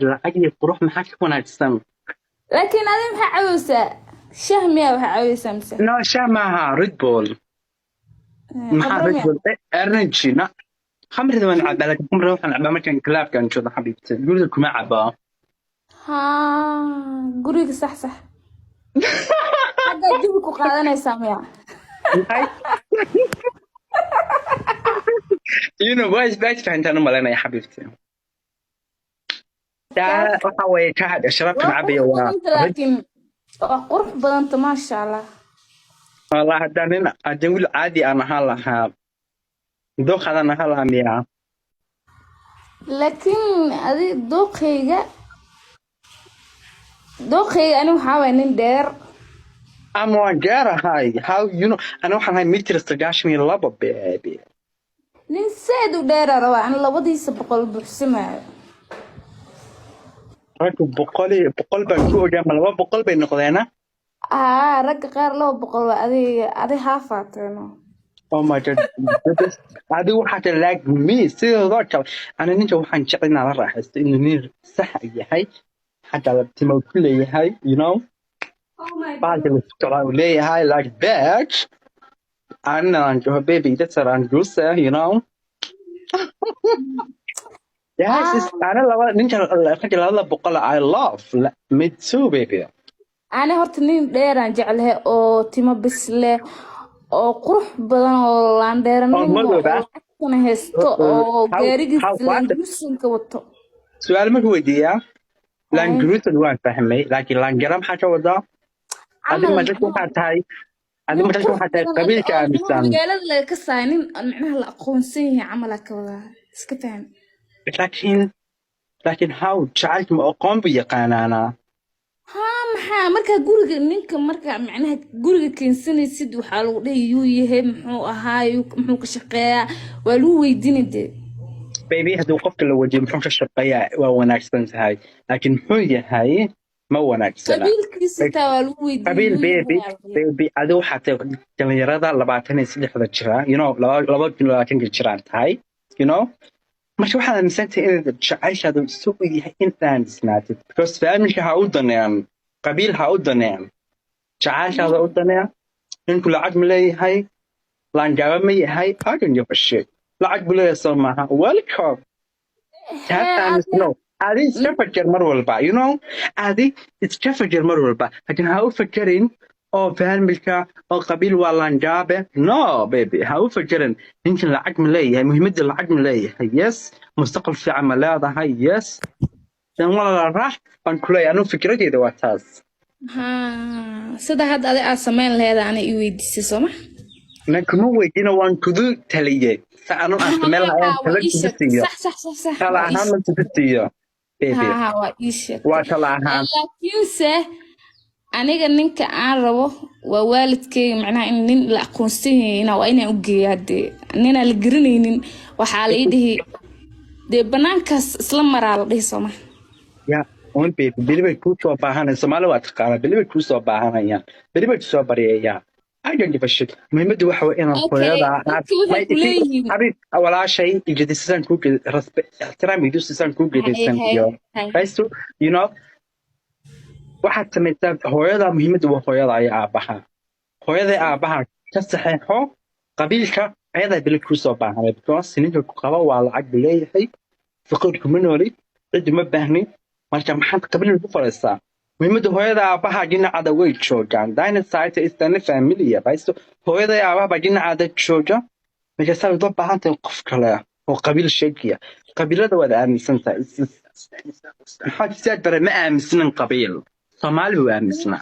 lacag iyo qurux maxaa ka wanaagsan laakiin adi maxaa cawaysaa shah miyaa waxaa cawaysaa mise no shaa maaha red bull maxaa qamro red miyaa bull energy na khamrida waan cabaa laakiin khamrida waxaan cabaa markaan kilaafkaan joogo xabiibti guriga kuma cabaa haa guriga sax sax haddaad jawi ku qaadanaysaa miyaa maxay you know waa isfahantaan u malaynaya xabiibti taa waxa weeye ka sharafta waa cabaya qurux waa badanta laakiin waa qurux badanta maasha allah والله هدانين أدول عادي أنا هلا دوخ أنا هلا ميا laakiin adi dooqeyga ani waxaa waaya nin dheer I'm one girl هاي how you know أنا وحنا هاي متر استجاشني لابا baby nin saad u dheera rabaa ani labadiisa boqol buuxsamaayo ركو بقول بنكو جمال ما بقول بينقذنا haa ragga qaar 200 waa adi haafaateeno oh my god هذه واحدة like me سيدا ذاك أنا نيجي وحنا شقينا على راح إنه نير صح هاي حتى لو تمو كل هاي you know بعد اللي تطلع لي هاي like bitch أنا أنجو baby that's أنجوسة you know yes ah أنا لو نيجي الفكرة هذا بقول I love لا me too baby ani horta nin dheeraan jeclahay oo timo bis leh oo qurux badan oo laandheeranimo ماذا oo بقى lacagtana haysto oo how gaarigiisa what langusinka wato سؤال ما هو ديا لان ay جروس الوان فهمي لكن لان جرام حاجة وضع هذه camal ما تكون حتى هاي هذه nin ما تكون qurux حتى badan قبيل oo كامستان magaalada laga kasaayo nin macnaha la aqoonsan yahay camal ka wadaa iska faham لكن هاو جعلت مقام بيقانانا haa maxaa markaa guriga ninka markaa macnaha guriga keensanaysid waxaa lagu dhahay yuu yahay muxuu ahaay muxuu ka shaqeeyaa waa lagu weydiini dee بيبي هذا وقفت لو وجه محمش الشقية وناكسن هاي لكن هي هاي ما وناكسنا qabiilkiisa taa waa lagu قبيل weydiiyey بيبي هذا حتى دليرada labaatan saddexda jira you know laba labaatan jiraan tahay you know marka waxaad aaminsantahay inaad jeceshaadu suuq yahay intaan isnaatid because family ha u danayaan qabiil ha u danayaan jeceshaada u danayaan ninku lacag ma leeyahay laangaaba ma yahay I don't give a shit lacag buu leeyahay soo maaha welcome taas aamisno adi iska faker mar walba you know adi iska faker mar walba laakiin ha u fakerin oo familka oo qabiil waa laangaabe no baby ha u fakerin ninkan lacag ma leeyahay muhiimadda lacag ma leeyahay yes mustaqbal fiican ma leedahay yes dan wala raax baan ku leeyahay anu fikradeyda waa taas haa sida hadda adi aad samayn laheed ana i weydiisay sooma na kuma weydina waan kudu taliyey sa anu aan sameen lahayn waa tala ii kudu sheeg siiyo sax sax sax sax tala waa ii ahaan sheeg ma kudu siiyo baby haa haa waa ii sheegtay waa tala ahaan laakiinse aniga ninka aan rabo waa waalidkeyga macnaha in nin la aqoonsan yahayna waa inaan u geeyaa dee ninaan la garanaynin waxaa la ii dhihi dee banaankaas isla maraa la dhihi sooma ya on baby bilibay kuu soo baahanayaan Soomaali waa taqaanaa bilibay kuu soo baahanayaan bilibay ku soo baryayaan I don't give a shit muhiimaddu waxa weeye inaan okay hooyada aad dadki waxay ku leeyihiin habib walaashay ijadisan ku ixtiraam iyo dusisan ku hay geedaysan hay iyo hay raistu you know waxaad samaysaa hooyada muhiimaddu waa hooyada iyo aabaha hooyada aabaha ka saxeexo qabiilka ayadaa bilib kuu soo baahanay because ninka ku qaba waa lacag buu leeyahay فقد كمنولي عد ما بهني مرجع محمد قبل الفرصة muhiimadda hooyada aabaha dhinacaada way joogaan dynasite istana familia baysto hooyada aabaha dhinacaada jooga markaasaa uga baahan tahay qof kale oo qabiil sheegaya qabiilada waad aaminsan tahay maxaa siyaad bare ma aaminsanin qabiil soomaali buu aaminsanaa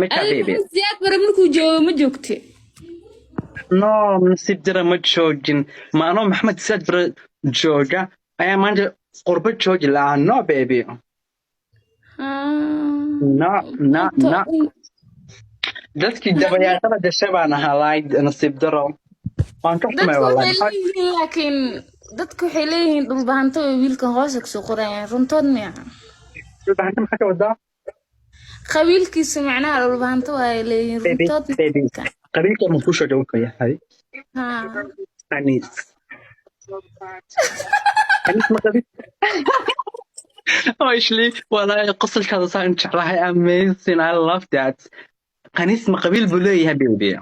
markaa adi baby maxamed siyaad bare markuu joogo ma joogte no nasiib dara ma joogin ma anoo maxamed siyaad bare jooga ayaa maanta qurbo joogi lahaa no baby no no no dadkii dabayaaqada gashay baan ahaa lahayd nasiib daro waan ka xumay dadku wallahi waxay leeyihiin laakiin dadku waxay leeyihiin dhulbahanto oo wiilkan hoosa kasoo qorayaan runtood miya dhulbahanta maxaa ka wadaa qabiilkiisu macnaha dhulbahanto waa leeyihiin baby runtood baby qabiilka ma ku soo dhawka yahay haa anis anis ma qabiil actually والله قصة هذا صار إن شاء الله amazing I love that قنيس ما قبيل بلوي هبيودي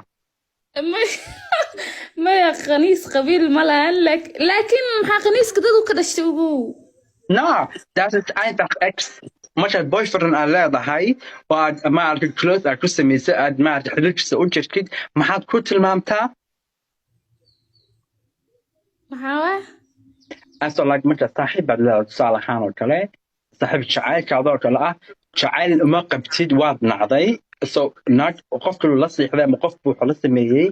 maya khaniis qabiil ma lahan laakiin maxaa khaniiska dad u ka dhashay ugu no that is I that ex much as boyfriend aan leedahay waad maaragtay close aad ku samaysay aad maaragtay xiriirkiisa u jirtid maxaad ku tilmaamtaa maxaa waa asoo like marka saaxiib baad leedahay tusaale ahaan oo kale saaxiib jacaylkaada oo kale ah jacayl uma qabtid waad nacday so naag qof kaloo la siixday ama qof buuxo la sameeyey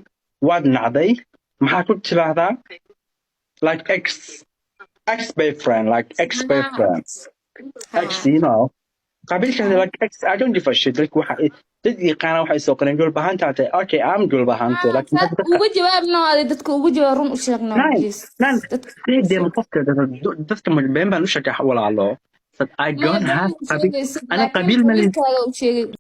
waad nacday maxaad ku tiraahdaa like ex boyfriend like ex boyfriend ex you know qabiilkan like ex I don't give a shit like waxa dad yaqaana waxay soo qoreen gol bahantaate okay I'm gol bahante like uga jawaabno adi dadka uga jawaab run u sheegno please nan sidee qofka dadka been baan u sheegay walaalo I don't have qabiil ana qabiil ma